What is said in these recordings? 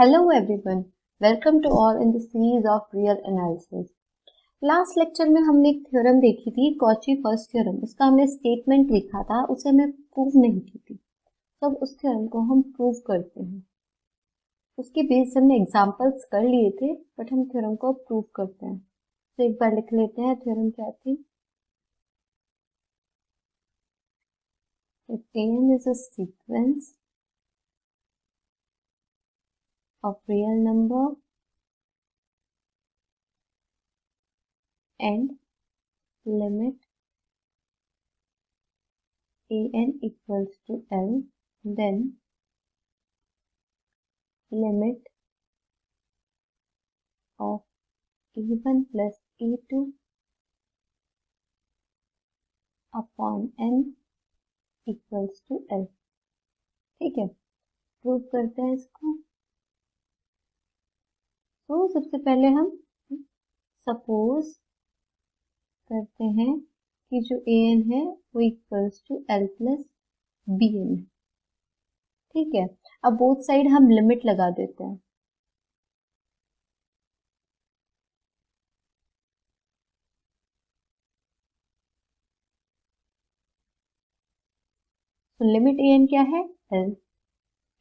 Hello everyone, welcome to all in the series of real analysis. Last lecture में हमने एक theorem देखी थी, कॉची फर्स्ट थ्योरम। उसका हमने स्टेटमेंट लिखा था, उसे हमें प्रूव नहीं की थी। तो अब उस थ्योरम को हम प्रूव करते हैं। उसके बेस हमने एग्जांपल्स कर लिए थे, बट हम थ्योरम को प्रूव करते हैं। तो एक बार लिख लेते हैं थ्योरम क्या थी। An is a sequence of real number and limit an equals to L, then limit of a1 plus a2 upon n equals to L। ठीक है, प्रूव करते हैं इसको। तो सबसे पहले हम सपोज करते हैं कि जो an है वो equals to L plus bn। ठीक है, अब बोथ साइड हम लिमिट लगा देते हैं। तो लिमिट an क्या है? L,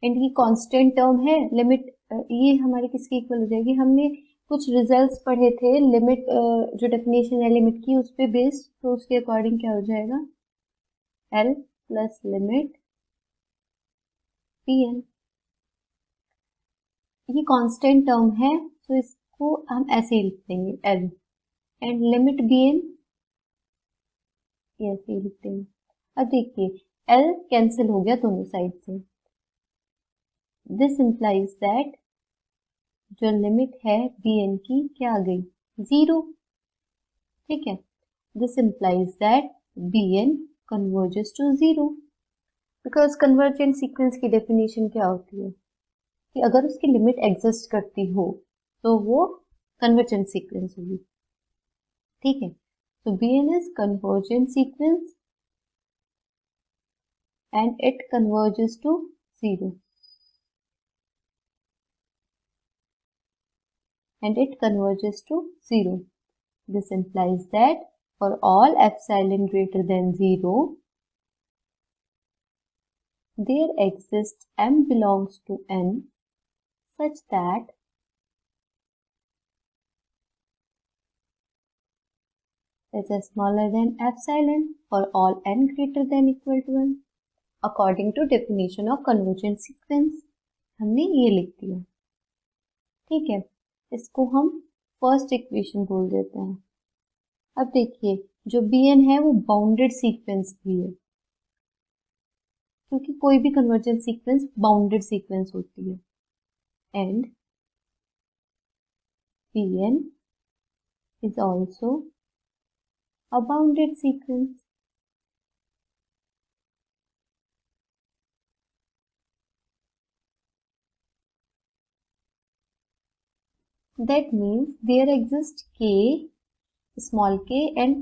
एंड ये कांस्टेंट टर्म है। लिमिट ये हमारी किसके इक्वल हो जाएगी? हमने कुछ रिजल्ट्स पढ़े थे लिमिट, जो डेफिनेशन है लिमिट की उस पे बेस्ड, तो उसके अकॉर्डिंग क्या हो जाएगा? L plus limit Pn। ये कांस्टेंट टर्म है, तो इसको हम ऐसे ही लिख देंगे L, एंड लिमिट Bn ये ऐसे ही लिख देंगे। अब देखिए L कैंसिल हो गया दोनों साइड से। दिस इंप्लाइज दैट जो लिमिट है Bn की क्या आ गई? 0। ठीक है, this implies that Bn converges to 0, because convergent sequence की डेफिनेशन क्या होती है कि अगर उसकी लिमिट एग्जिस्ट करती हो तो वो कन्वर्जेंट सीक्वेंस होगी। ठीक है, तो Bn is convergent sequence and it converges to 0, and it converges to 0. This implies that for all epsilon greater than 0, there exists m belongs to n such that it is smaller than epsilon for all n greater than equal to 1, according to definition of convergent sequence। हमने ये लिख दिया। ठीक है, इसको हम first equation बोल देते हैं। अब देखिए जो Bn है वो बाउंडेड सीक्वेंस भी है, क्योंकि कोई भी कन्वर्जेंट सीक्वेंस बाउंडेड सीक्वेंस होती है, and Bn is also a bounded sequence। That means there exists k, small k and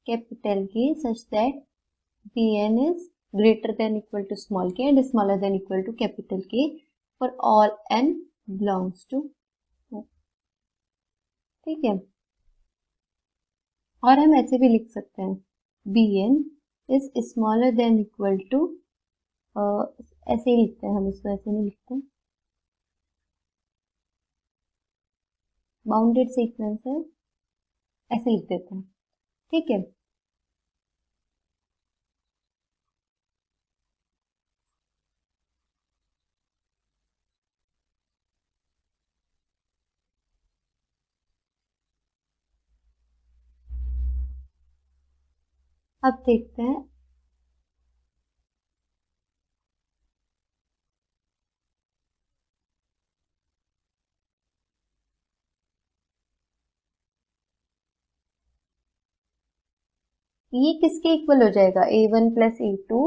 capital K such that Bn is greater than equal to small k and smaller than equal to capital K for all n belongs to n। ठीक है, और हम ऐसे भी लिख सकते हैं Bn is smaller than equal to, ऐसे ही लिखते हैं हम इसको, ऐसे नहीं लिखते, बाउंडेड सीक्वेंस है, ऐसे लिख देते हैं। ठीक है, अब देखते हैं ये किसके इक्वल हो जाएगा? a1 plus a2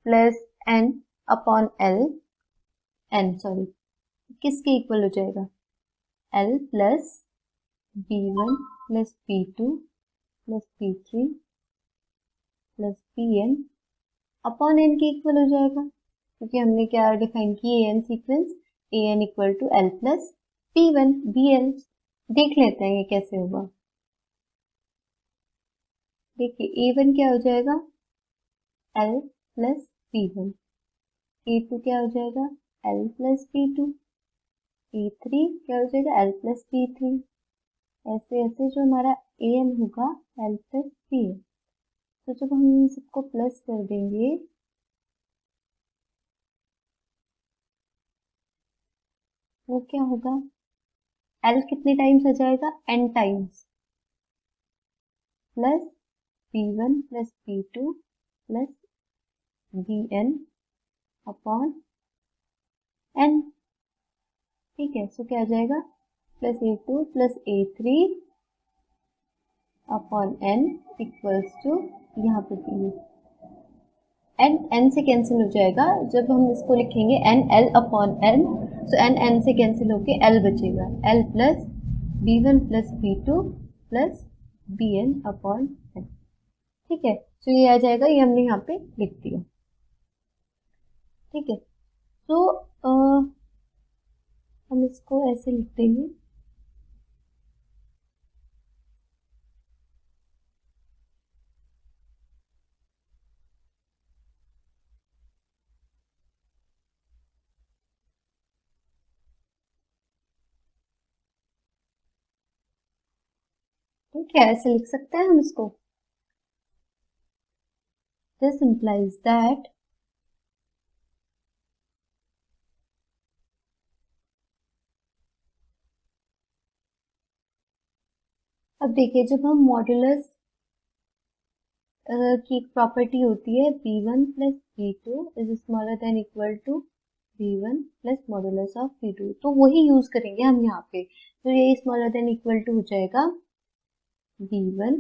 plus n upon l, किसके इक्वल हो जाएगा? l plus b1 plus b2 plus b3 plus bn upon n के इक्वल हो जाएगा, क्योंकि हमने क्या डिफाइन की? an sequence A N equal to L plus B one B L. देख लेते हैं ये कैसे होगा। देखिए ए वन क्या हो जाएगा, L plus B one, A two क्या हो जाएगा, L plus B two, A three क्या हो जाएगा, एल प्लस बी थ्री। ऐसे ऐसे जो हमारा ए एन होगा एल प्लस बी एन। तो जब हम इन सबको प्लस कर देंगे वो क्या होगा, एल कितने टाइम्स आ जाएगा, N times, plus B one plus B two plus B N upon N. ठीक है, सो क्या आ जाएगा, plus A two plus A three upon N equals to, यहाँ पे बी एन, एन से कैंसिल हो जाएगा जब हम इसको लिखेंगे N L upon N. So N N से कैंसिल होके एल बचेगा, L plus B one plus B two plus B N upon N. ठीक है, तो ये आ जाएगा, ये हमने यहाँ पे लिख दिया। ठीक है, तो हम इसको ऐसे लिख देंगे, ठीक है, ऐसे लिख सकते हैं हम इसको। दिस implies that अब देखिए जब हम मॉड्यूलस की एक प्रॉपर्टी होती है b1 plus b2 is smaller than equal to b1 plus modulus of b2, तो वही यूज करेंगे हम यहाँ पे। तो ये स्मॉलर देन इक्वल टू हो जाएगा b1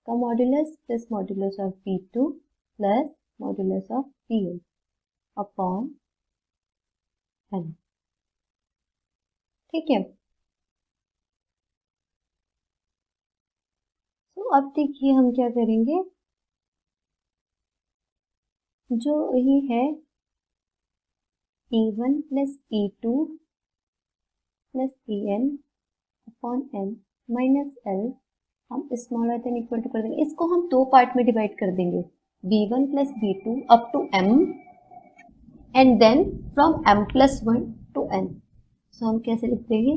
का modulus plus modulus of b2 plus modulus of bn upon n। ठीक है, तो अब देखिए हम क्या करेंगे, जो ये है a1 plus a2 plus an upon n minus l, हम स्मॉलर देन इक्वल टू कर देंगे। इसको हम दो पार्ट में डिवाइड कर देंगे, b1 plus b2 up to m and then from m plus 1 to n। So हम कैसे लिख देंगे,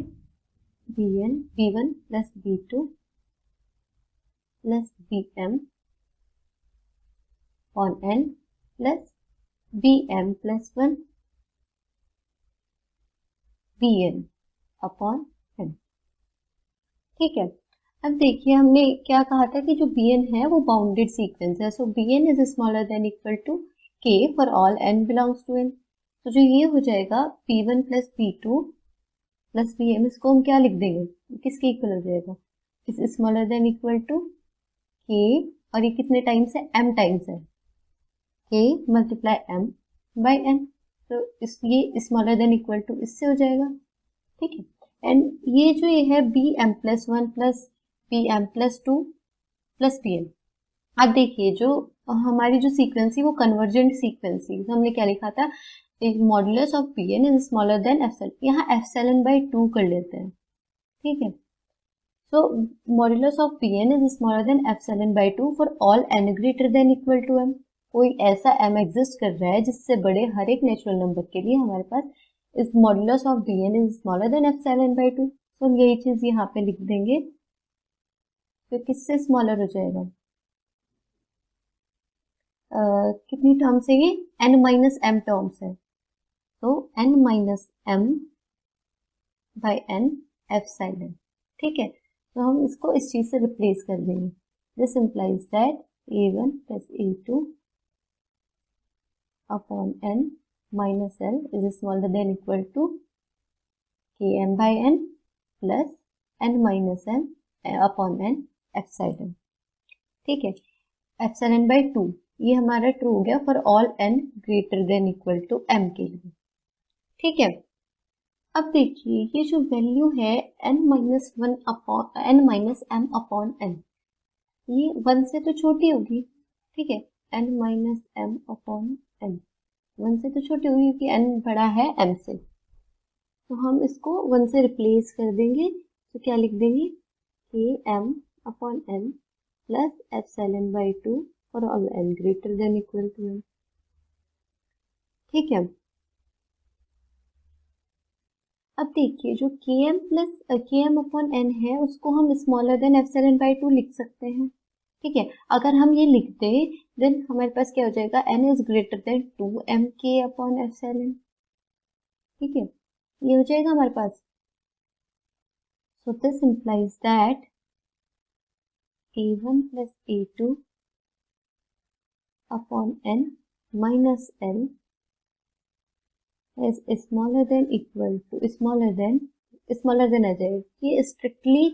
b1 plus b2 plus bm on n plus bm plus 1 bn upon n। ठीक है, अब देखिए हमने क्या कहा था कि जो bn है वो बाउंडेड सीक्वेंस है। So bn is smaller than equal to k for all n belongs to n। तो जो ये हो जाएगा b1 plus b2 plus bm, इसको हम क्या लिख देंगे, किसके इक्वल हो जाएगा, is smaller than equal to k, और ये कितने टाइम्स है, m टाइम्स है, k multiply m by n। तो इस ये स्मॉलर देन इक्वल टू इससे हो जाएगा। ठीक है, एंड ये जो ये है बी एम प्लस 1 प्लस बी एम प्लस 2 प्लस बी एम। अब देखिए जो हमारी जो सीक्वेंस थी वो कन्वर्जेंट सीक्वेंस थी, तो हमने क्या लिखा था, modulus of B N is smaller than epsilon, यहाँ एप्सिलॉन बाई 2 कर लेते हैं। ठीक है, so modulus of B N is smaller than epsilon by 2 for all N greater than equal to M. कोई ऐसा m एग्जिस्ट कर रहा है जिससे बड़े हर एक नेचुरल नंबर के लिए हमारे पास इस modulus of bn is smaller than epsilon by 2। तो हम यही चीज यहाँ पे लिख देंगे, तो किससे स्मॉलर हो जाएगा, कितनी टर्म्स है ये, n माइनस m टर्म्स है, तो n minus m by n epsilon. ठीक है, तो हम इसको इस चीज से रिप्लेस कर देंगे। This implies that a1 plus a2 upon n minus l is smaller than equal to km by n plus n minus m upon n epsilon. ठीक है, एप्सिलॉन बाई 2 ये हमारा ट्रू हो गया for all n greater than equal to m के लिए। ठीक है, अब देखिए ये जो वैल्यू है n minus 1 upon n minus m upon n, ये 1 से तो छोटी होगी। ठीक है, n minus m upon n 1 से तो छोटी होगी क्योंकि n बड़ा है m से। तो हम इसको 1 से रिप्लेस कर देंगे, तो क्या लिख देंगे K M upon N plus epsilon by 2 for all N greater than equal to N. ठीक है, अब देखिए जो K M plus K M upon N है उसको हम स्मॉलर देन एप्सिलॉन बाई 2 लिख सकते हैं। ठीक है, अगर हम ये लिख दें देन हमारे पास क्या हो जाएगा, N is greater than 2 mk upon epsilon. ठीक है, ये हो जाएगा हमारे पास। So this implies that a1 plus a2 upon n minus l is smaller than equal to smaller than आ जाएगा, ये स्ट्रिक्टली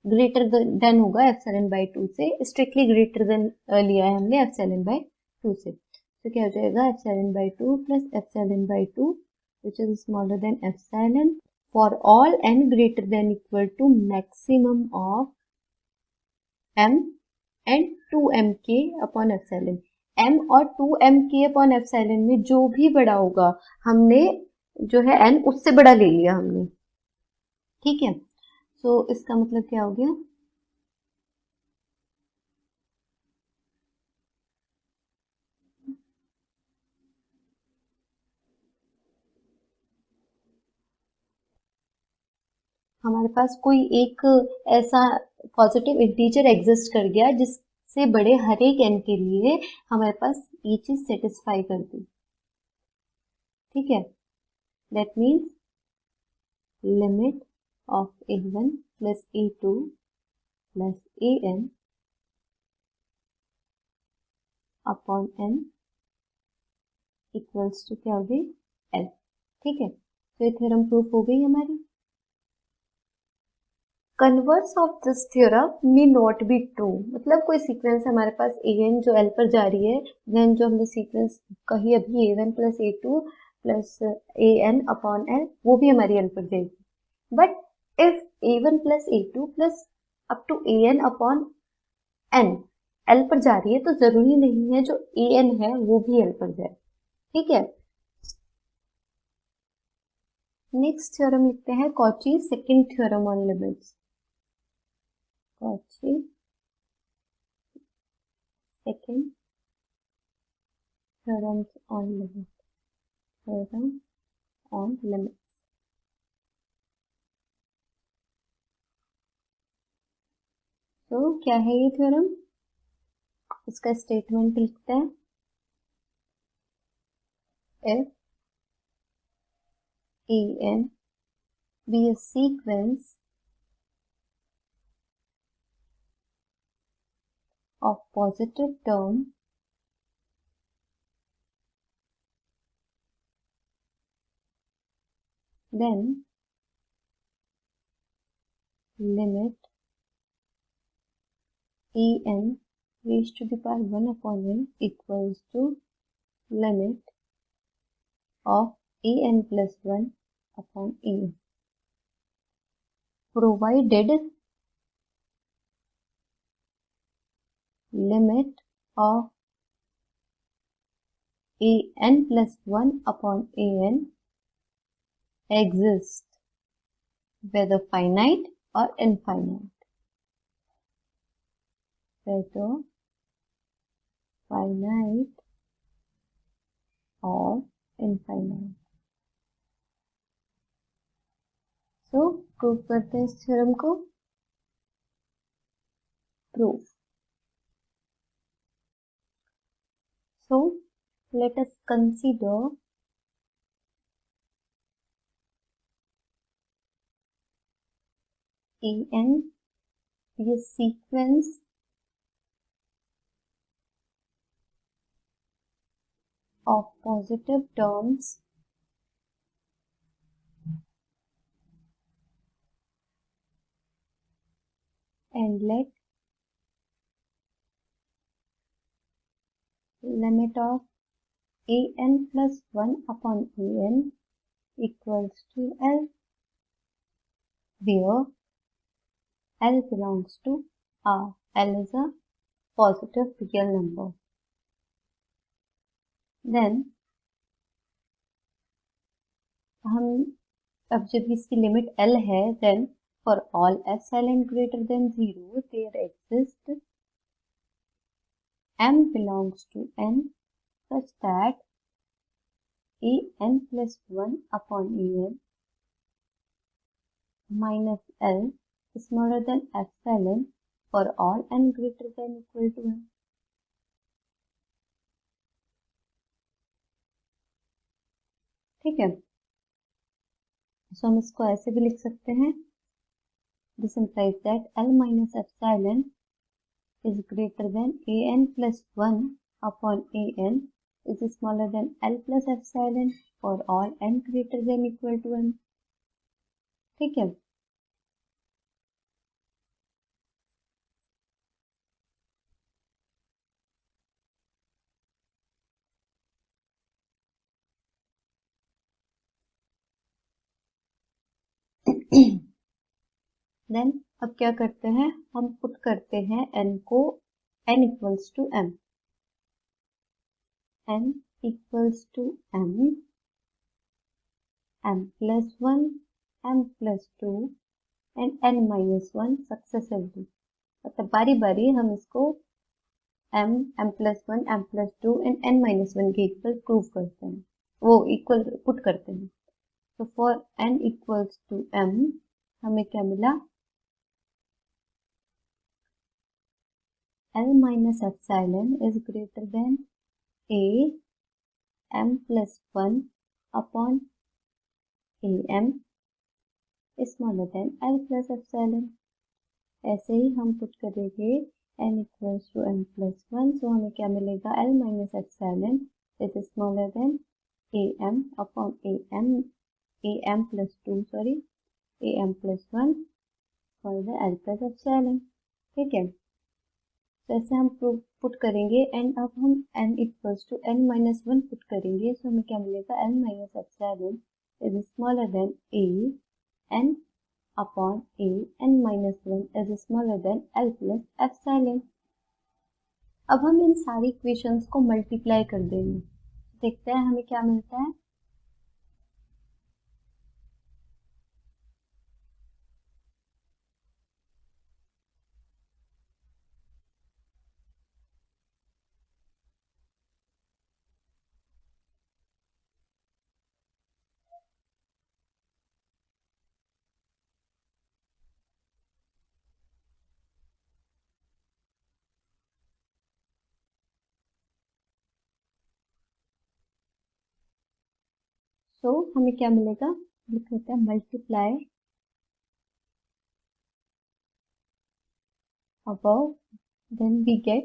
ग्रेटर देन होगा एप्सिलॉन बाई 2 से, स्ट्रिक्टली ग्रेटर देन लिया है हमने एप्सिलॉन बाई 2 से। तो क्या हो जाएगा epsilon by 2 plus epsilon by 2 which is smaller than epsilon for all n greater than equal to maximum of m and 2mk upon epsilon। m और 2mk upon epsilon में जो भी बड़ा होगा हमने जो है n उससे बड़ा ले लिया हमने। ठीक है, सो इसका मतलब क्या हो गया, हमारे पास कोई एक ऐसा पॉजिटिव इंटीजर एग्जिस्ट कर गया जिससे बड़े हर एक n के लिए हमारे पास ये चीज सेटिस्फाई कर दी। ठीक है, that means limit of a1 plus a2 plus an upon n equals to क्या हो गई l। ठीक है, तो ये थ्योरम प्रूफ हो गई हमारी। Converse of this theorem may not be true, मतलब कोई सीक्वेंस हमारे पास an जो l पर जा रही है, देन जो हमने सीक्वेंस कही अभी a1 plus a2 plus an upon l वो भी हमारी l पर जाएगी। But if a1 plus a2 plus up to an upon n l पर जा रही है तो जरूरी नहीं है जो an है वो भी l पर जाए। ठीक है, नेक्स्ट थ्योरम लिखते हैं Cauchy second theorem on limits. Cauchy second theorem on limit, theorem on limit. तो क्या है ये थ्योरम, इसका स्टेटमेंट लिखते हैं, if an be a sequence of positive term then limit an raised to the power 1 upon n equals to limit of an plus 1 upon an, provided limit of an plus 1 upon an exists whether finite or infinite, whether finite or infinite। So prove करते हैं इस theorem को। Proof, so let us consider an be a sequence of positive terms and let limit of an plus 1 upon an equals to L, where L belongs to R. L is a positive real number. Then हम अब जब इसकी limit L है, then for all epsilon greater than 0 there exist M belongs to N such that an plus 1 upon an minus L smaller than epsilon for all n greater than equal to n. ठीक है, सो हम इसको ऐसे भी लिख सकते हैं, this implies that L minus epsilon is greater than an plus 1 upon an is smaller than L plus epsilon for all n greater than equal to n. ठीक है, देन अब क्या करते हैं, हम पुट करते हैं n को n equals to m, n equals to m, m plus 1, m plus 2 and n minus 1 successively, मतलब बारी बारी हम इसको m, m plus 1, m plus 2 and n minus 1 के इक्वल प्रूव करते हैं, वो इक्वल पुट करते हैं। तो for n equals to m हमें क्या मिला, L minus epsilon is greater than a m plus 1 upon am smaller than L plus epsilon। ऐसे ही हम पुट करेंगे n equals to m plus 1, so हमें क्या मिलेगा, L minus epsilon is smaller than am upon am plus 2 am plus 1 for the L plus epsilon। ठीक है, जैसे हम पुट करेंगे एंड अब हम n equals to n minus 1 put करेंगे, सो हमें क्या मिलेगा, L minus epsilon is smaller than a n upon a n minus 1 is smaller than L plus epsilon. अब हम इन सारी इक्वेशंस को मल्टीप्लाई कर देंगे, देखते हैं हमें क्या मिलता है। तो हमें क्या मिलेगा, लिख लेते हैं multiply above, then we get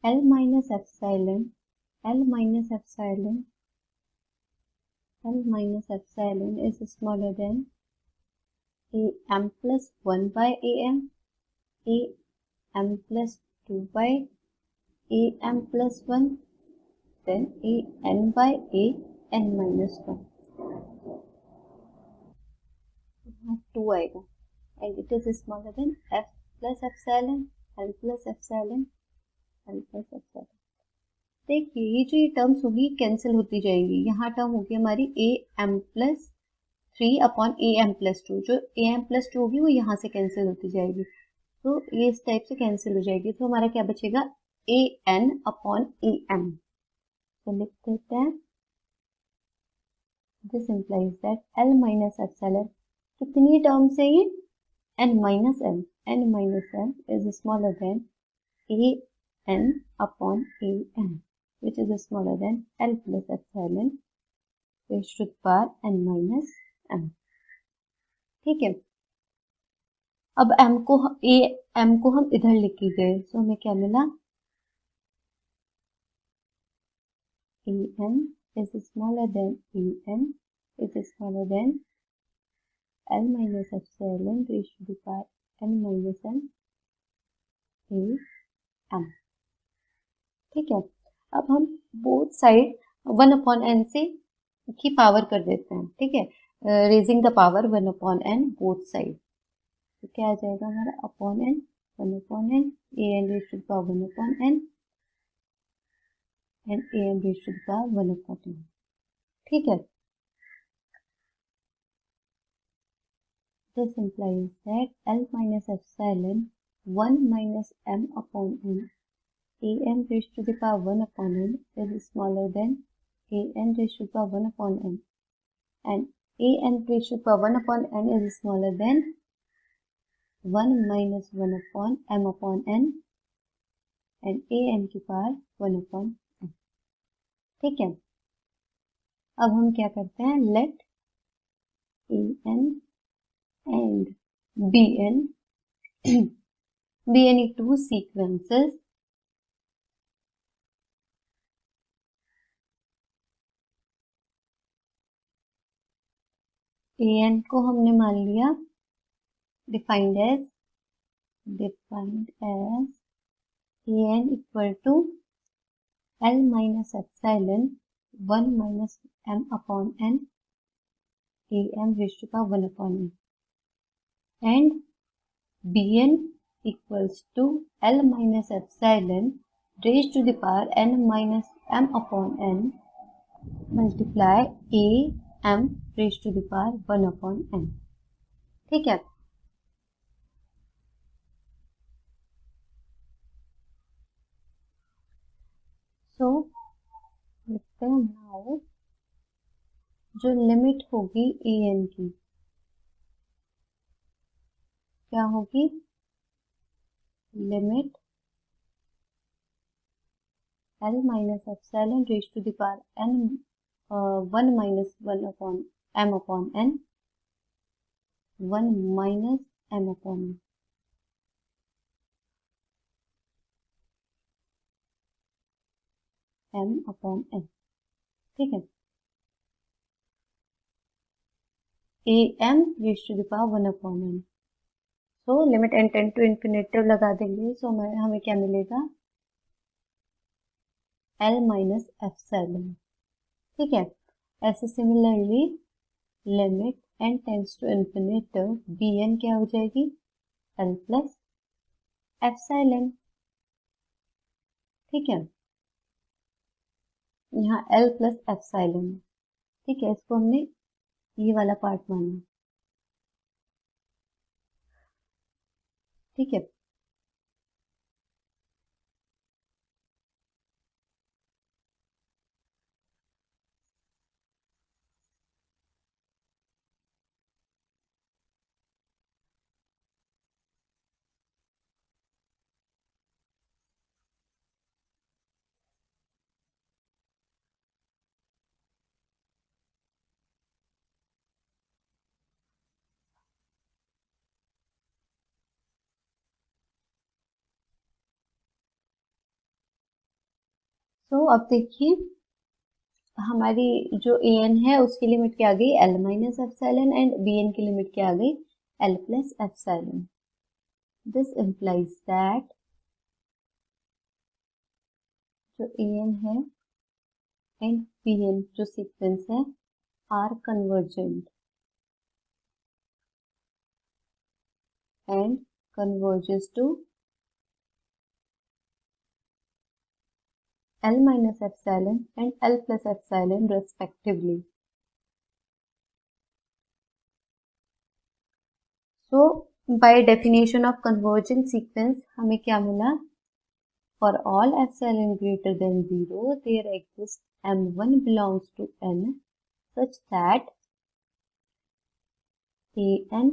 L minus epsilon, L minus epsilon, L minus epsilon is smaller than am plus 1 by am plus 2 by am plus 1, then an by an minus 1, 2 आएगा, and it is smaller than f plus epsilon, L plus epsilon, L plus epsilon। देखिए ये जो ये terms होगी cancel होती जाएंगी, यहाँ term होगी हमारी am plus 3 upon am plus 2, जो am plus 2 होगी वो यहाँ से कैंसिल होती जाएगी, तो ये इस टाइप से कैंसिल हो जाएगी, तो हमारा क्या बचेगा, an अपॉन am। तो लिख देते हैं, this implies that L minus epsilon कितनी टर्म्स है ये, n minus m is smaller than an upon am which is smaller than L plus epsilon raised to the power n minus m। ठीक है, अब m को हम इधर लिख गए, तो हमें क्या मिला, an is smaller than an is smaller than L minus epsilon raised to the power n minus m am। ठीक है, अब हम बोथ साइड 1 अपॉन n से की पावर कर देते हैं, ठीक है, raising the power 1 upon n both side, तो क्या आ जाएगा हमारा, upon n 1 upon n an raise to the power 1 upon n and an raise to the power 1 upon n। ठीक है, this implies that L minus epsilon 1 minus m upon n am raised to the power 1 upon n is smaller than an raised to the power 1 upon n, and an raised to the power 1 upon n is smaller than 1 minus 1 upon n and an की power 1 upon n। ठीक है, अब हम क्या करते हैं, late an and bn be any two sequences an को हमने मान लिया defined as an equal to L minus epsilon 1 minus m upon n am raised to the power 1 upon n, and bn equals to L minus epsilon raised to the power n minus m upon n multiply am raised to the power 1 upon n। ठीक है, सो लिखते हैं now जो limit होगी an की क्या होगी, limit L minus epsilon raised to the power n 1 minus 1 upon m upon n 1 minus m upon n m upon n। ठीक है, am raised to the power 1 upon n, so limit n tend to infinitive लगा देंगे, सो हमें क्या मिलेगा, L minus epsilon. ठीक है, ऐसे similarly limit n tends to infinitive bn क्या हो जाएगी, L प्लस एप्सिलॉन। ठीक है, यहाँ L प्लस एप्सिलॉन। ठीक है, इसको हमने ये वाला पार्ट माना। ठीक है, तो अब देखिए हमारी जो an है उसकी लिमिट क्या आ गई, L minus epsilon, and bn की लिमिट क्या आ गई, L plus epsilon. This implies that जो an है एंड bn जो सीक्वेंस है are convergent and converges to L minus epsilon and L plus epsilon respectively. So by definition of convergent sequence हमें क्या मिला, for all epsilon greater than 0 there exists m1 belongs to n such that an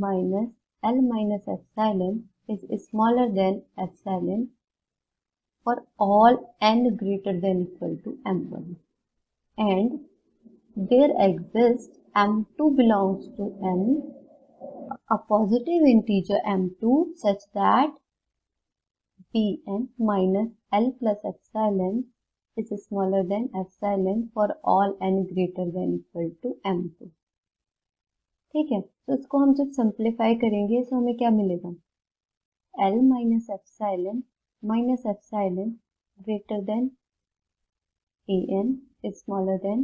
minus L minus epsilon is smaller than epsilon for all n greater than equal to m1, and there exists m2 belongs to n, a positive integer m2 such that bn minus L plus epsilon is smaller than epsilon for all n greater than equal to m2। ठीक है, तो इसको हम जब simplify करेंगे तो हमें क्या मिलेगा, L minus epsilon greater than an is smaller than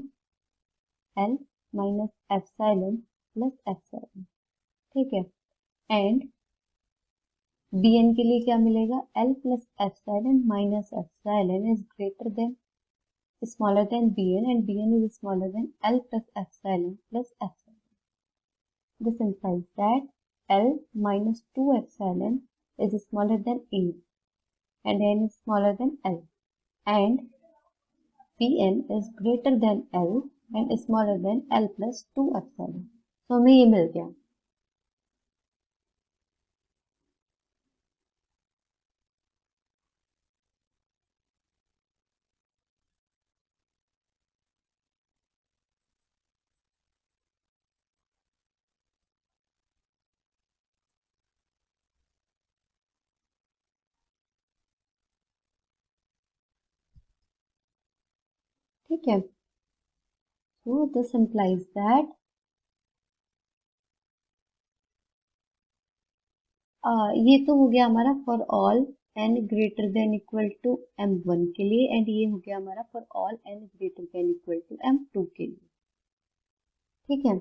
L minus epsilon plus epsilon। ठीक है, एंड bn के लिए क्या मिलेगा, L plus epsilon minus epsilon is greater than smaller than Bn and Bn is smaller than L plus epsilon plus epsilon. This implies that L minus 2 epsilon is smaller than A and N is smaller than L and Bn is greater than L and smaller than L plus 2 epsilon. So हमें ये मिल गया. ठीक है. So this implies that ये तो हो गया हमारा for all n greater than equal to m1 के लिए एंड ये हो गया हमारा for all n greater than equal to m2 के लिए. ठीक है.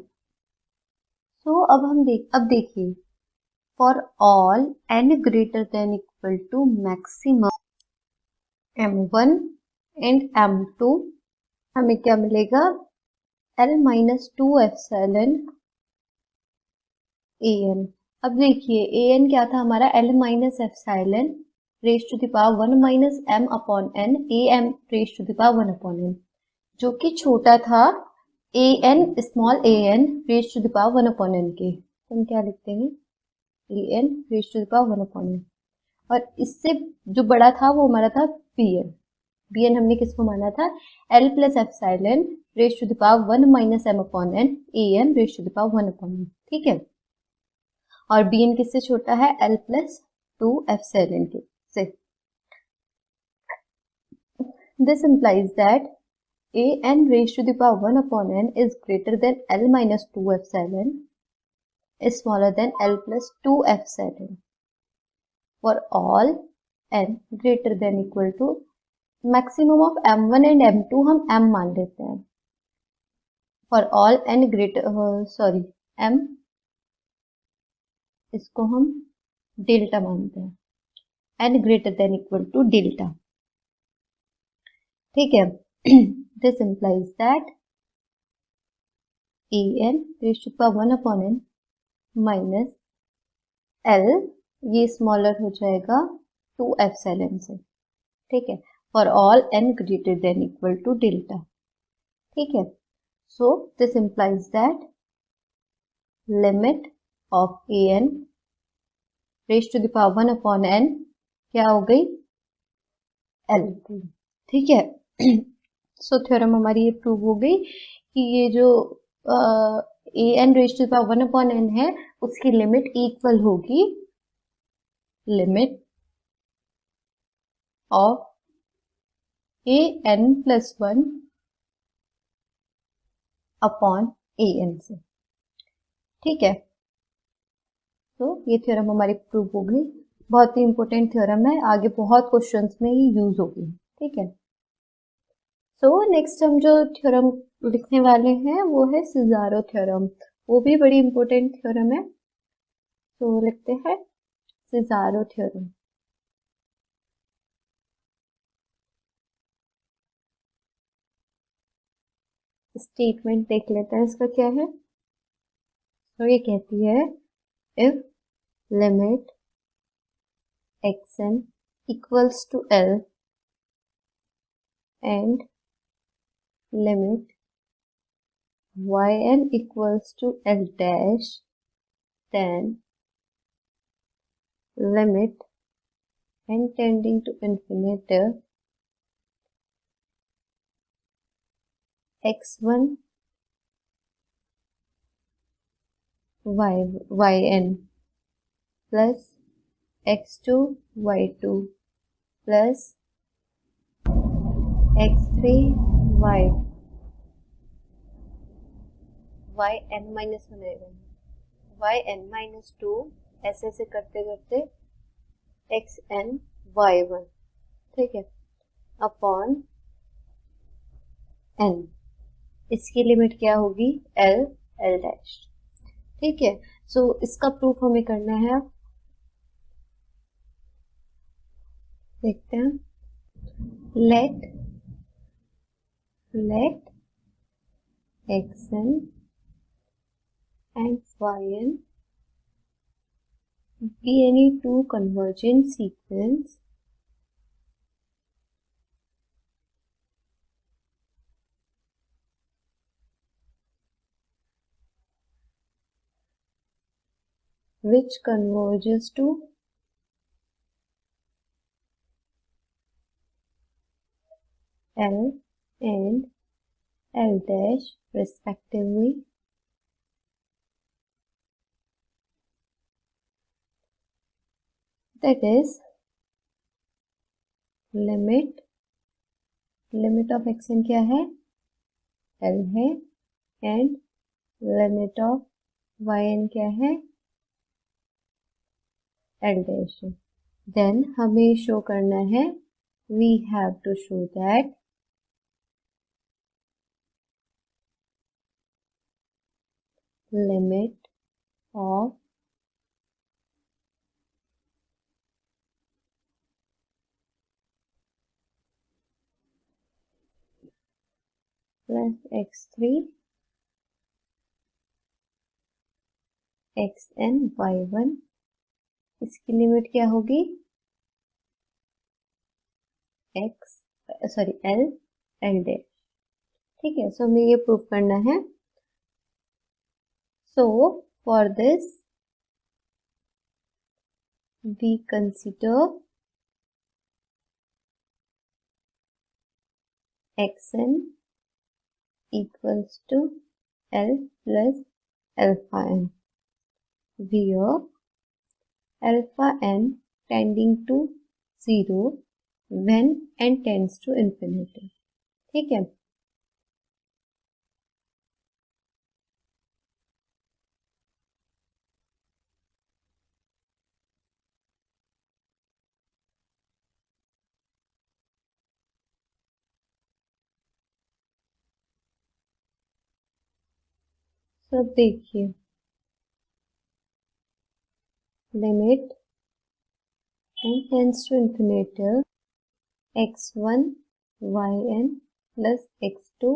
सो अब देखिए for all n greater than equal to maximum m1 and m2 हमें क्या मिलेगा L माइनस 2 एप्सिलॉन an. अब देखिए an क्या था हमारा L minus epsilon raise to the power 1 minus m upon n am raise to the power 1 upon n, जो कि छोटा था an small an raise to the power 1 upon n के. तो हम क्या लिखते हैं an raise to the power 1 upon n. और इससे जो बड़ा था वो हमारा था bn हमने किसको माना था L plus epsilon raise to the power 1 minus m upon n am raise to the power 1 upon n. ठीक है. और bn किससे छोटा है L प्लस 2 एप्सिलॉन के से. This implies that an raised to the power 1 upon n is greater than L minus 2 epsilon is smaller than L plus 2 epsilon for all n greater than equal to maximum of m1 and m2 हम m मान लेते हैं. for all n greater m इसको हम delta मानते हैं n greater than equal to delta. ठीक है. This implies that an raise to power 1 upon n minus l ये स्मॉलर हो जाएगा 2 एप्सिलॉन से. ठीक है. For all n greater than equal to delta. ठीक है. So this implies that limit of an raise to the power 1 upon n क्या हो गई L. ठीक है. सो थ्योरम हमारी ये प्रूव हो गई कि ये जो an raise to the power 1 upon n है उसकी लिमिट इक्वल होगी limit of an plus 1 upon an से. ठीक है. तो ये थ्योरम हमारी प्रूव हो गई. बहुत ही इंपॉर्टेंट थ्योरम है, आगे बहुत क्वेश्चंस में ये यूज होगी. ठीक है. सो नेक्स्ट हम जो थ्योरम लिखने वाले हैं वो है सिज़ारो थ्योरम. वो भी बड़ी इंपॉर्टेंट थ्योरम है. तो लिखते हैं सिज़ारो थ्योरम. स्टेटमेंट देख लेते हैं इसका क्या है. तो ये कहती है if limit xn equals to L and limit yn equals to L dash, then limit n tending to infinity x1 yn plus x2 y2 plus x3 y yn minus 1 yn minus 2 ऐसे से करते करते xn y1. ठीक है. Upon n इसकी limit क्या होगी L dash. ठीक है. सो इसका प्रूफ हमें करना है. देखते हैं. Let let xn and yn be any two convergent sequence which converges to L and L dash respectively, that is limit of xn क्या है, L है, and limit of yn क्या है, L dash है. Then हमें show करना है, we have to show that limit of plus x3 xn y1, इसकी लिमिट क्या होगी, L डैश. ठीक है, सो हमें ये प्रूव करना है. So for this we consider xn equals to L plus alpha n, where alpha n tending to 0 when n tends to infinity. ठीक है, तो देखिए limit n tends to infinity x1 yn plus x2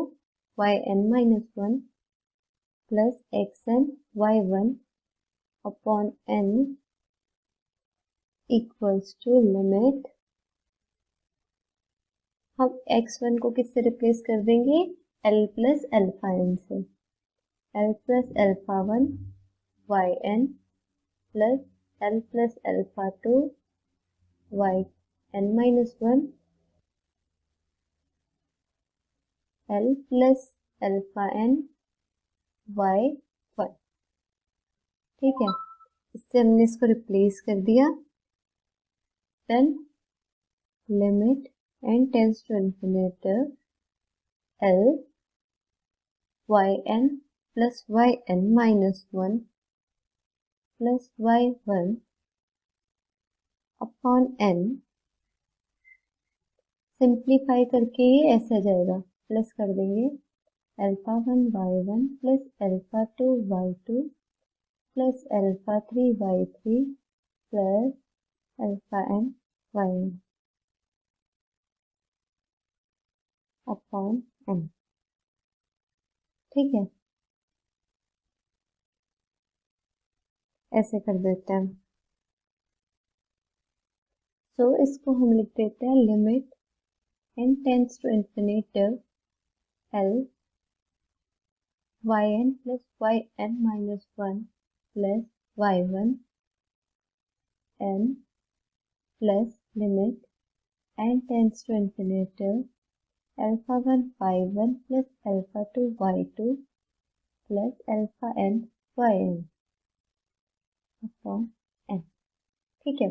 yn minus 1 plus xn y1 upon n equals to limit, हम x1 को किससे replace कर देंगे, L plus alpha n से, L plus alpha 1 yn plus L plus alpha 2 yn minus 1 L plus alpha n y1. ठीक है, इससे हमने इसको रिप्लेस कर दिया. Then limit n tends to infinity L yn plus yn minus 1 plus y1 upon n. Simplify करके ये ऐसे आ जाएगा, प्लस कर देंगे alpha 1 y1 plus alpha 2 y2 plus alpha 3 y3 plus alpha n yn upon n. ठीक है, ऐसे कर देते हैं. सो इसको हम लिख देते हैं limit n tends to infinity L yn plus yn minus 1 plus y1 n plus limit n tends to infinity alpha 1 y1 plus alpha 2 y2 plus alpha n yn upon n. ठीक है,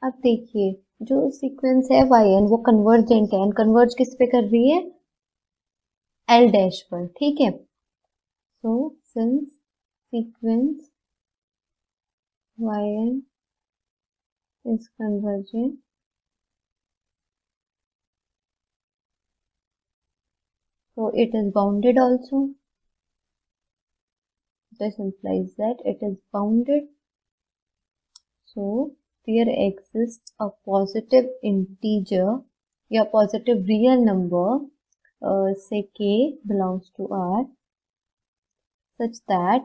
अब देखिए जो सीक्वेंस है yn वो convergent है, converge किस पे कर रही है, L डैश पर. ठीक है, so since sequence yn is convergent. So it is bounded also. This implies that it is bounded. So there exists a positive integer या positive real number, say k belongs to R, such that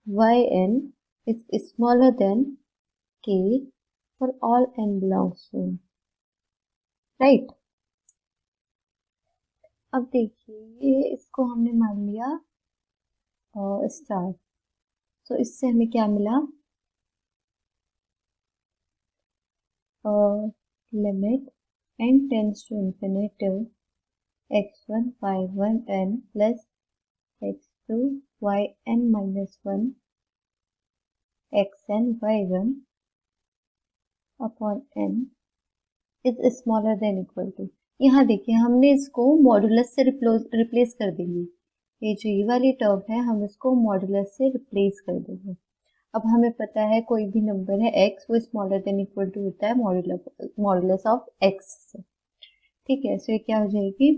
yn is smaller than k for all n belongs to n. Right? अब देखिए ये इसको हमने मान लिया star, तो इससे हमें क्या मिला, limit n tends to infinity x1 y1 n plus x2 yn minus 1 xn y1 upon n is smaller than equal to. यहाँ देखिए हमने इसको मॉडुलस से रिप्लेस कर देंगे, ये जो ये वाली टर्म है हम इसको मॉडुलस से रिप्लेस कर देंगे। अब हमें पता है कोई भी नंबर है x वो स्मॉलर देन इक्वल टू होता है मॉडुलस ऑफ x से। ठीक है, सो ये क्या हो जाएगी,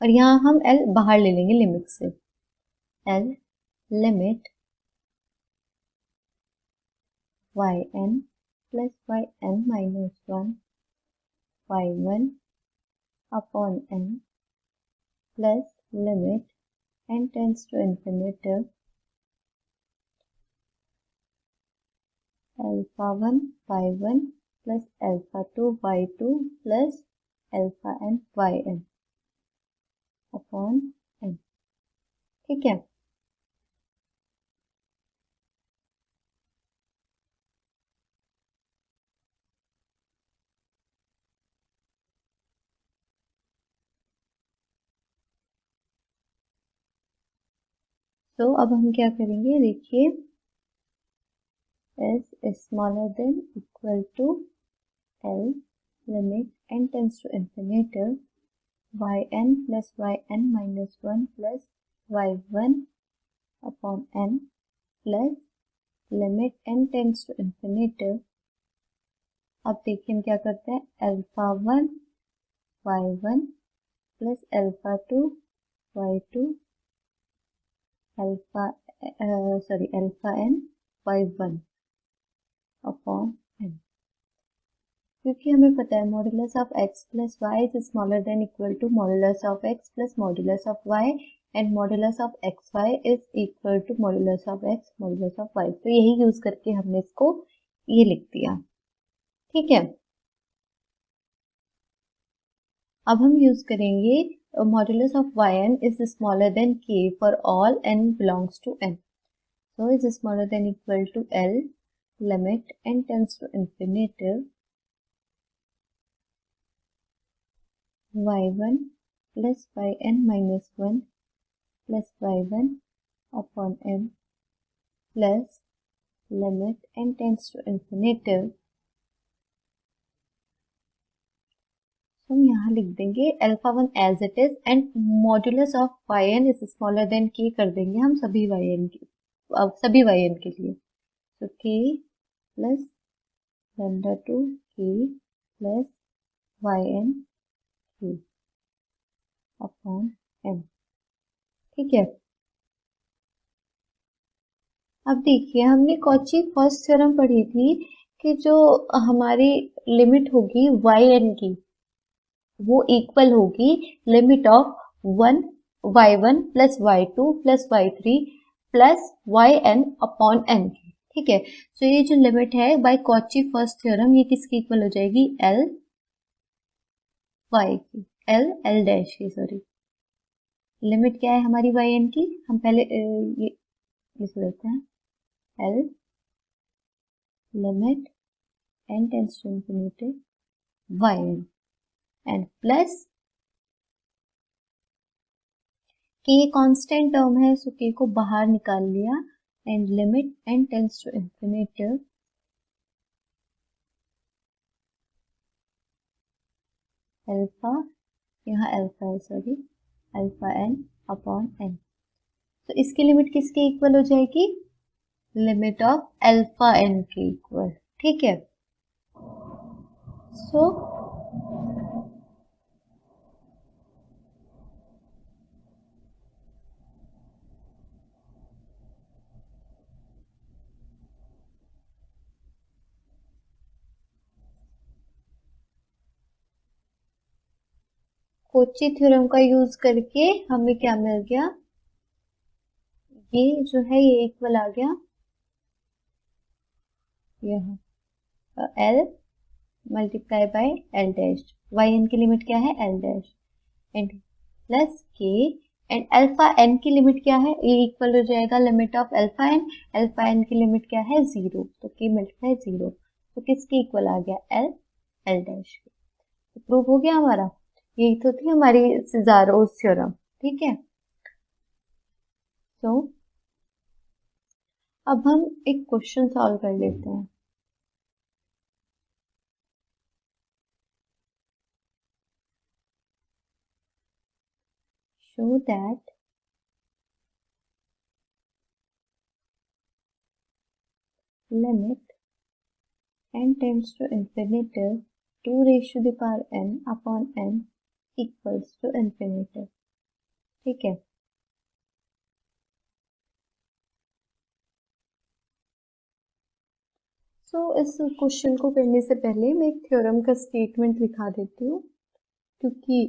और यहाँ हम l बाहर ले लेंगे लिमिट से, l limit yn plus yn minus 1 y1 upon n plus limit n tends to infinity alpha 1 y1 plus alpha 2 y2 plus alpha n yn upon n। ठीक है, तो अब हम क्या करेंगे, देखिए is smaller than equal to L limit n tends to infinity yn plus yn minus 1 plus y1 upon n plus limit n tends to infinity। अब देखिए हम क्या करते हैं, alpha 1 y1 plus alpha 2 y2 alpha n y1 upon n, क्योंकि हमें पता है modulus of x plus y is smaller than equal to modulus of x plus modulus of y and modulus of x y is equal to modulus of x modulus of y। तो यही use करके हमने इसको ये लिख दिया। ठीक है, अब हम यूज करेंगे modulus of yn is smaller than k for all n belongs to n, so is smaller than equal to L limit n tends to infinity y1 plus yn minus 1 plus y1 upon n plus limit n tends to infinity। हम यहाँ लिख देंगे alpha 1 as it is and modulus of yn is smaller than k कर देंगे हम सभी yn के लिए, तो k plus lambda 2 k plus yn k upon n। ठीक है, अब देखिए हमने कॉची फर्स्ट थ्योरम पढ़ी थी कि जो हमारी लिमिट होगी yn की वो इक्वल होगी limit of y1 plus y2 plus y3 plus yn upon n। ठीक है, तो ये जो लिमिट है बाय कॉची फर्स्ट थ्योरम ये किसकी इक्वल हो जाएगी, l y की, l डैश की, सॉरी लिमिट क्या है हमारी yn की, हम पहले ये लिख लेते हैं, l limit n tends to infinity yn and plus k constant term है सो k को बाहर निकाल लिया and limit n tends to infinity alpha, यहाँ अल्फा है sorry, alpha n upon n। तो इसकी लिमिट किसके इक्वल हो जाएगी, लिमिट ऑफ अल्फा एन के इक्वल, ठीक है। सो कोची थ्योरम का यूज करके हमें क्या मिल गया, ये जो है ये इक्वल आ गया यहाँ L multiply by L dash, y n की लिमिट क्या है L dash and plus k and alpha n की लिमिट क्या है, ये इक्वल हो जाएगा लिमिट ऑफ अल्फा एन की लिमिट क्या है 0, तो के मल्टीप्लाई 0, तो किसके इक्वल आ गया एल एल डैश के। तो प्रूव हो गया हमारा, यही तो थी हमारी सिजारोस थ्योरम, ठीक है। तो अब हम एक क्वेश्चन सॉल्व कर लेते हैं। Show that limit n tends to infinitive 2 raised to the power n upon n equals to infinitive, ठीक है। सो इस क्वेश्चन को करने से पहले मैं एक थ्योरम का स्टेटमेंट लिखा देती हूँ, क्योंकि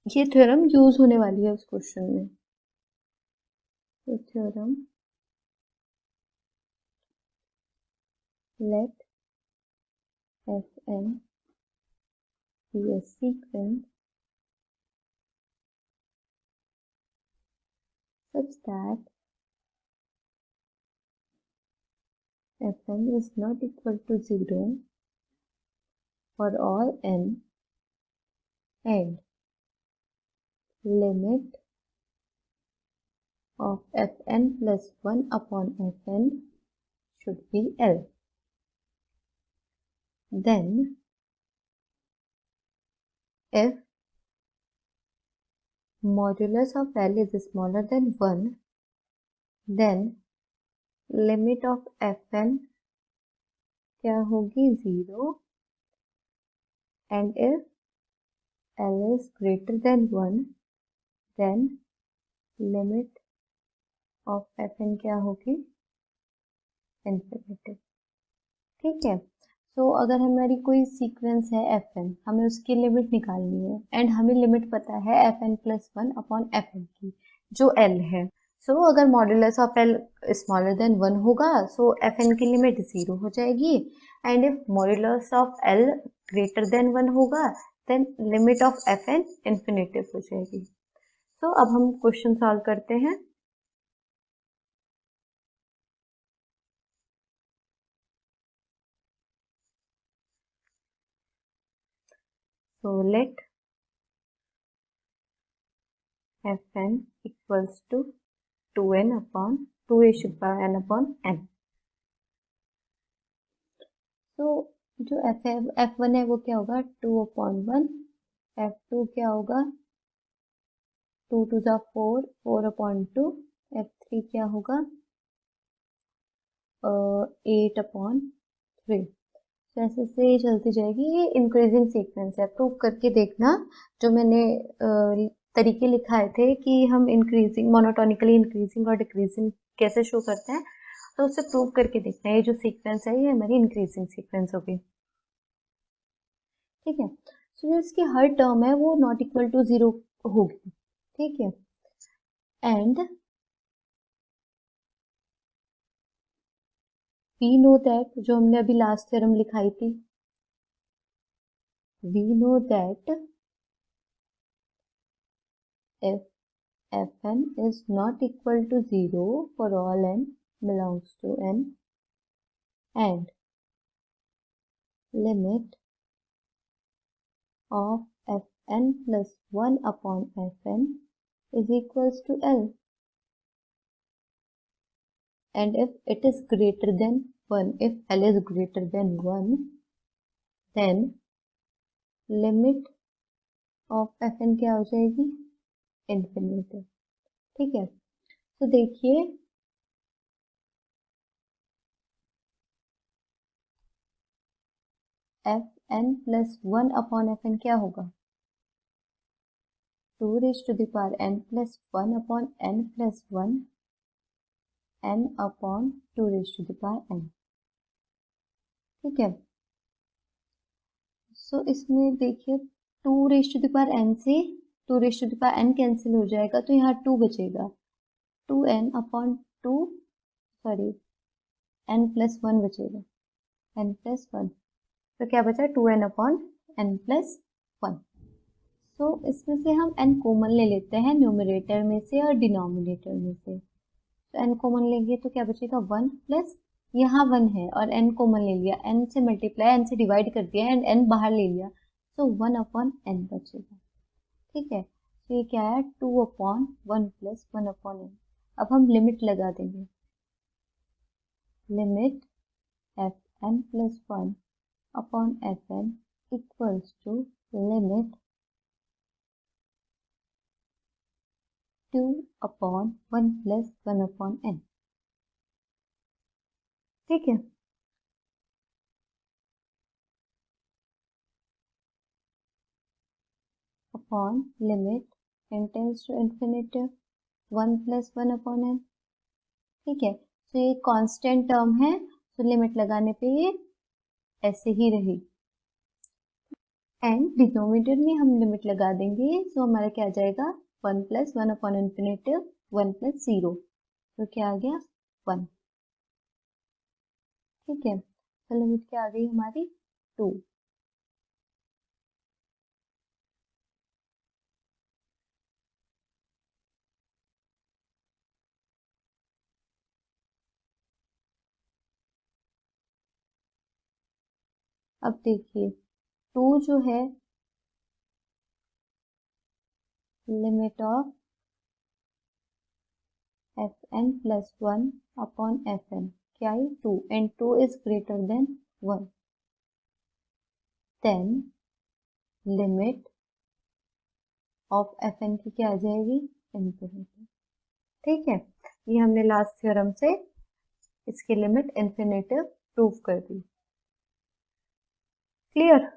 ये थ्योरम यूज होने वाली है उस क्वेश्चन में। तो theorem let fn be a sequence such that fn is not equal to 0 for all n and limit of fn plus 1 upon fn should be L. Then if modulus of L is smaller than 1, then limit of fn क्या होगी 0, and if L is greater than 1, then limit of fn क्या होगी infinity, ठीक है। तो अगर हमारी कोई सीक्वेंस है fn, हमें उसकी लिमिट निकालनी है एंड हमें लिमिट पता है fn प्लस 1 अपॉन fn की जो l है। सो अगर modulus of l smaller than 1 होगा, सो fn की लिमिट 0 हो जाएगी, and if modulus of l greater than 1 होगा, then limit of fn infinitive हो जाएगी। तो अब हम क्वेश्चन सॉल्व करते हैं। So let fn equals to 2n upon 2 a to power n upon n। तो जो f1 है वो क्या होगा 2/1, f2 क्या होगा 2 to the 4, 4/2, f3 क्या होगा 8/3। जैसे से चलती जाएगी, ये इंक्रीजिंग सीक्वेंस है, प्रूव करके देखना। जो मैंने तरीके लिखाए थे कि हम इंक्रीजिंग मोनोटोनिकली इंक्रीजिंग और डिक्रीजिंग कैसे शो करते हैं, तो उसे प्रूव करके देखना है। ये जो सीक्वेंस है ये हमारी इंक्रीजिंग सीक्वेंस होगी, ठीक है। सो जो इसकी हर टर्म है वो नॉट इक्वल टू 0 होगी, ठीक है। एंड वी नो दैट, जो हमने अभी लास्ट थ्योरम लिखाई थी, we know that if fn is not equal to 0 for all n belongs to n and limit of fn plus 1 upon fn is equals to L, and if it is greater than 1, if L is greater than 1, then limit of fn क्या हो जाएगी infinity, ठीक है। तो देखिए f n plus 1 upon f n क्या होगा? 2 raise to the power n plus 1 upon n plus 1 n upon 2 raise to the power n। ठीक है, सो इसमें देखिए 2 raise to the power n से 2 raise to the power n cancel हो जाएगा, तो यहाँ 2 बचेगा, 2n upon 2 sorry n plus 1 बचेगा, n प्लस 1, तो क्या बचा 2n अपॉन n प्लस 1। सो इसमें से हम n कॉमन ले लेते हैं न्यूमरेटर में से और डिनोमिनेटर में से, तो n कॉमन लेंगे तो क्या बचेगा 1 प्लस यहाँ 1 है और n कॉमन ले लिया, n से मल्टीप्लाई n से डिवाइड कर दिया एंड n बाहर ले लिया, तो 1 अपॉन n बचेगा। ठीक है, तो ये क्या है 2 अपॉन 1 प्लस 1 अपॉन n। अब हम लिमिट लगा देंगे, limit f n plus 1 upon f n equals to limit 2 upon 1 plus 1 upon n। ठीक है, upon limit n tends to infinity 1 plus 1 upon n। ठीक है, तो ये कांस्टेंट टर्म है, तो लिमिट लगाने पे ये ऐसे ही रहेगी, एंड डिनोमिनेटर में हम लिमिट लगा देंगे, तो हमारा क्या आ जाएगा 1 प्लस 1 अपॉन इंफिनिटी 1 प्लस 0, तो क्या आ गया 1। ठीक है, तो लिमिट क्या आ गई हमारी 2। अब देखिए 2 जो है limit of f n plus 1 upon f n क्या है 2 and 2 is greater than 1, then limit of f n की क्या आ जाएगी इंफिनिटी। ठीक है, ये हमने लास्ट थ्योरम से इसकी लिमिट इंफिनिटी प्रूव कर दी। Clear?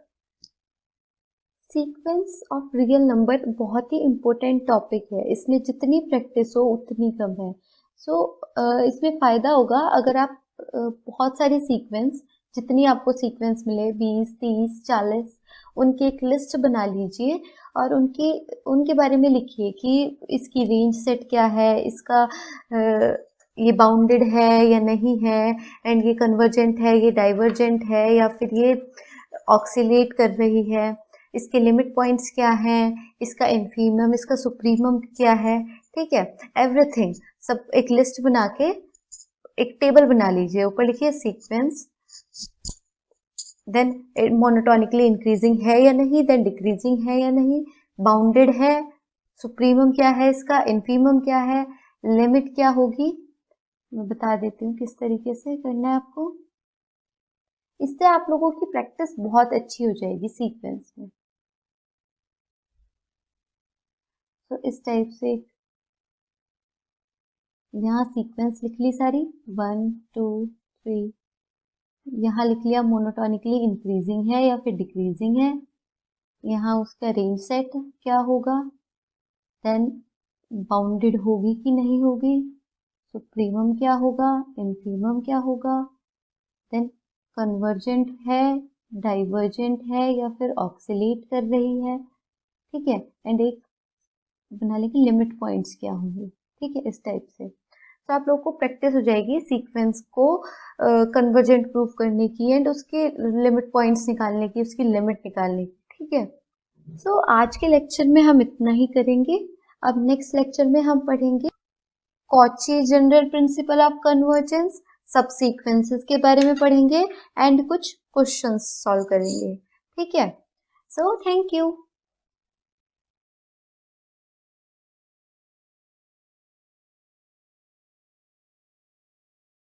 Sequence of real number बहुत ही इम्पोर्टेंट टॉपिक है, इसमें जितनी प्रैक्टिस हो उतनी कम है। सो इसमें फ़ायदा होगा अगर आप बहुत सारी सीक्वेंस, जितनी आपको सीक्वेंस मिले 20, 30, 40, उनकी एक लिस्ट बना लीजिए और उनके बारे में लिखिए कि इसकी रेंज सेट क्या है, इसका ये बाउंडेड है या नहीं है, एंड ये कन्वर्जेंट है, ये डाइवर्जेंट है, या फिर ये ऑक्सीलेट कर रही है, इसके लिमिट पॉइंट्स क्या हैं, इसका इन्फीमम, इसका सुप्रीमम क्या है। ठीक है, एवरीथिंग सब एक लिस्ट बना के एक टेबल बना लीजिए, ऊपर लिखिए सीक्वेंस, देन मोनोटोनिकली इंक्रीजिंग है या नहीं, देन डिक्रीजिंग है या नहीं, बाउंडेड है, सुप्रीमम क्या है इसका, इन्फीमम क्या है, लिमिट क्या होगी। मैं बता देती हूँ किस तरीके से करना है आपको, इससे आप लोगों की प्रैक्टिस बहुत अच्छी हो जाएगी सीक्वेंस में। तो इस टाइप से यहाँ सीक्वेंस लिख ली सारी 1 2 3, यहाँ लिख लिया मोनोटोनिकली इंक्रीजिंग है या फिर डिक्रीजिंग है, यहाँ उसका रेंज सेट क्या होगा, देन बाउंडेड होगी कि नहीं होगी, सुप्रीमम क्या होगा, इन्फीमम क्या होगा, देन कन्वर्जेंट है, डाइवर्जेंट है या फिर ऑक्सीलेट कर रही है। ठीक है, एंड एक बना लेंगे लिमिट पॉइंट्स क्या होंगे। ठीक है, इस टाइप से तो आप लोग को प्रैक्टिस हो जाएगी सीक्वेंस को कन्वर्जेंट प्रूफ करने की एंड उसके लिमिट पॉइंट्स निकालने की, उसकी लिमिट निकालने की। ठीक है, सो आज के लेक्चर में हम इतना ही करेंगे। अब नेक्स्ट लेक्चर में हम पढ़ेंगे Cauchy general principle of convergence, सब सीक्वेंसेस के बारे में पढ़ेंगे एंड कुछ क्वेश्चंस सॉल्व करेंगे। ठीक है, सो थैंक यू।